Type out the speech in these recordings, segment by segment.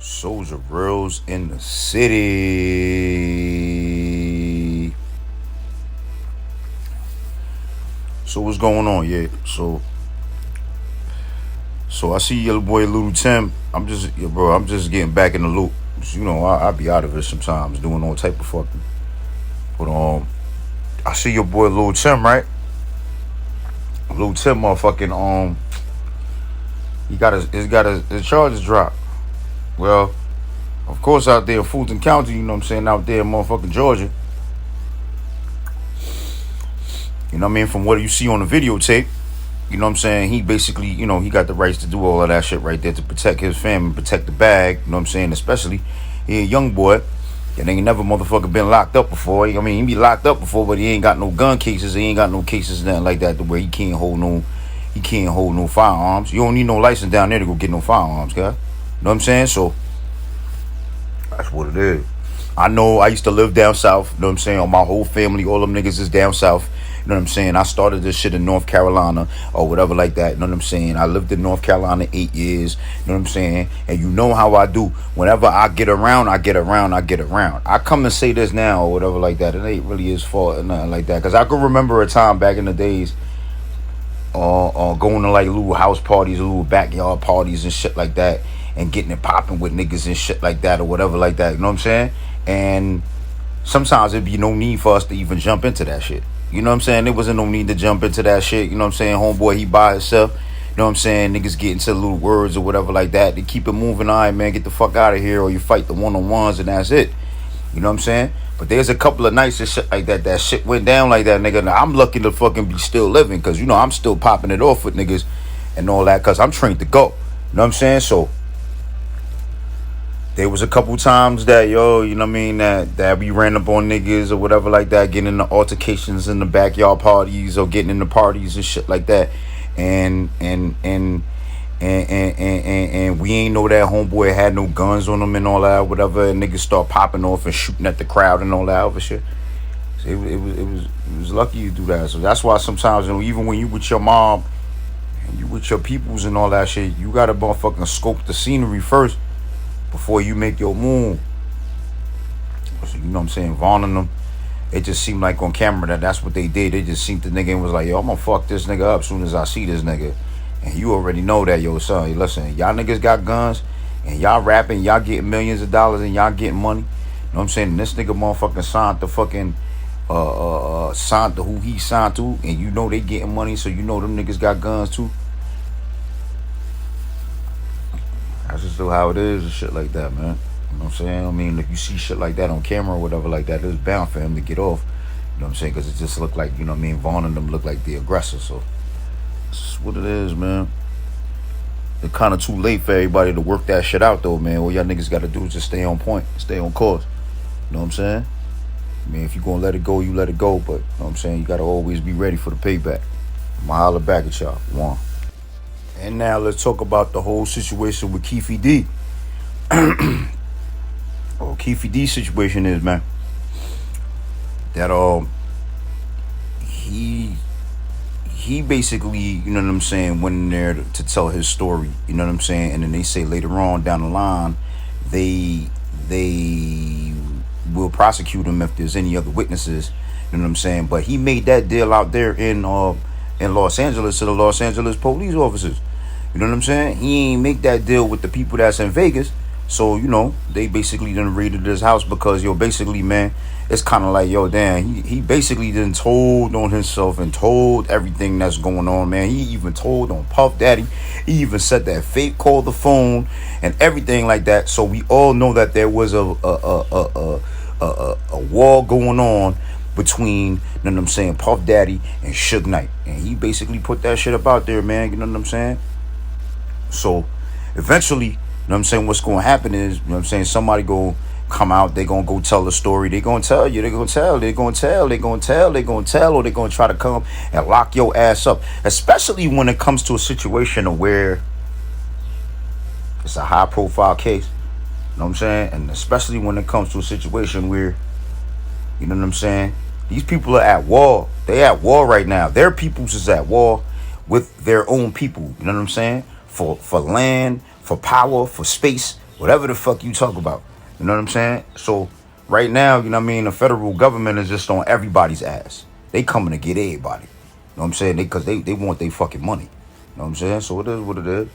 SOJA REALZ in the city. So what's going on? Yeah. So I see your boy Lul Tim. I'm just getting back in the loop. You know, I be out of it sometimes doing all type of fucking. But I see your boy Lul Tim, right? Lul Tim motherfucking he got his charges dropped. Well, of course out there in Fulton County, you know what I'm saying, out there in motherfucking Georgia. You know what I mean? From what you see on the videotape, you know what I'm saying? He basically, you know, he got the rights to do all of that shit right there to protect his family, protect the bag. You know what I'm saying? Especially, he a young boy that ain't never motherfucker been locked up before. I mean, he be locked up before, but he ain't got no gun cases. He ain't got no cases, nothing like that, to where he can't hold no firearms. You don't need no license down there to go get no firearms, guy. You know what I'm saying? So, that's what it is. I know I used to live down south. You know what I'm saying? My whole family, all them niggas is down south. You know what I'm saying? I started this shit in North Carolina or whatever like that. You know what I'm saying? I lived in North Carolina 8 years. You know what I'm saying? And you know how I do. Whenever I get around, I get around. I come to say this now or whatever like that. It ain't really his fault or nothing like that. Because I could remember a time back in the days going to like little house parties, little backyard parties and shit like that. And getting it popping with niggas and shit like that or whatever like that. You know what I'm saying? And sometimes it'd be no need for us to even jump into that shit. You know what I'm saying? There wasn't no need to jump into that shit. You know what I'm saying? Homeboy, he by himself. You know what I'm saying? Niggas get into little words or whatever like that. They keep it moving. All right, man, get the fuck out of here. Or you fight the one-on-ones and that's it. You know what I'm saying? But there's a couple of nights and shit like that. That shit went down like that, nigga. Now, I'm lucky to fucking be still living. Because, you know, I'm still popping it off with niggas and all that. Because I'm trained to go. You know what I'm saying? So, there was a couple times that, you know what I mean, that we ran up on niggas or whatever like that, getting into altercations in the backyard parties or getting into parties and shit like that. And we ain't know that homeboy had no guns on him and all that, whatever. And niggas start popping off and shooting at the crowd and all that other shit. So it was lucky you do that. So that's why sometimes, you know, even when you with your mom and you with your peoples and all that shit, you gotta motherfucking scope the scenery first before you make your move. So, you know what I'm saying? Varning them. It just seemed like on camera that's what they did. They just seen the nigga and was like, yo, I'm gonna fuck this nigga up as soon as I see this nigga. And you already know that, yo, son. Hey, listen, y'all niggas got guns and y'all rapping, y'all getting millions of dollars and y'all getting money. You know what I'm saying? And this nigga motherfucking signed the fucking signed to who he signed to, and you know they getting money, so you know them niggas got guns too. That's just how it is and shit like that, man. You know what I'm saying? I mean, if you see shit like that on camera or whatever like that, it's bound for him to get off. You know what I'm saying? Because it just look like, you know what I mean, Vaughn and them look like the aggressor. So, that's what it is, man. It's kind of too late for everybody to work that shit out, though, man. All y'all niggas got to do is just stay on point, stay on course. You know what I'm saying? I mean, if you going to let it go, you let it go. But, you know what I'm saying? You got to always be ready for the payback. I'ma holler back at y'all. One. And now let's talk about the whole situation with Keefe D. Keefe D situation is, man, that he basically, you know what I'm saying, went in there to tell his story, you know what I'm saying, and then they say later on down the line they will prosecute him if there's any other witnesses, you know what I'm saying. But he made that deal out there in Los Angeles to the Los Angeles police officers. You know what I'm saying? He ain't make that deal with the people that's in Vegas. So, you know, they basically done raided his house because, yo, basically, man, it's kind of like, yo, damn, he basically done told on himself and told everything that's going on, man. He even told on Puff Daddy. He even said that Fate called the phone and everything like that. So we all know that there was a war going on between, you know what I'm saying, Puff Daddy and Suge Knight. And he basically put that shit up out there, man. You know what I'm saying? So eventually, you know what I'm saying, what's going to happen is, you know what I'm saying, somebody going to come out, they going to go tell the story, they going to tell you, they going to tell, they going to tell, they going to tell, they going to tell, or they going to try to come and lock your ass up, especially when it comes to a situation where it's a high profile case, you know what I'm saying, and especially when it comes to a situation where, you know what I'm saying, these people are at war, they at war right now, their peoples is at war with their own people, you know what I'm saying, for land, for power, for space, Whatever the fuck you talk about. You know what I'm saying? So right now, you know what I mean, the federal government is just on everybody's ass. They coming to get everybody. You know what I'm saying? Because they want their fucking money. You know what I'm saying? So it is what it is.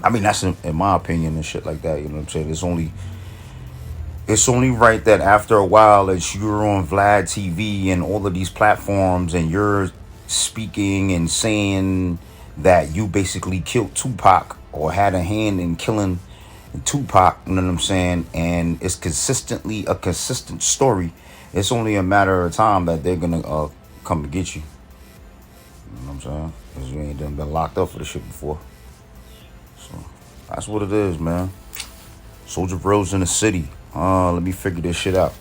I mean, that's in my opinion and shit like that. You know what I'm saying? It's only right that after a while that you're on Vlad TV and all of these platforms and you're speaking and saying that you basically killed Tupac or had a hand in killing Tupac, you know what I'm saying? And it's consistently a consistent story. It's only a matter of time that they're gonna come to get you. You know what I'm saying? Because you ain't done been locked up for the shit before. So that's what it is, man. SOJA REALZ in the city. Let me figure this shit out.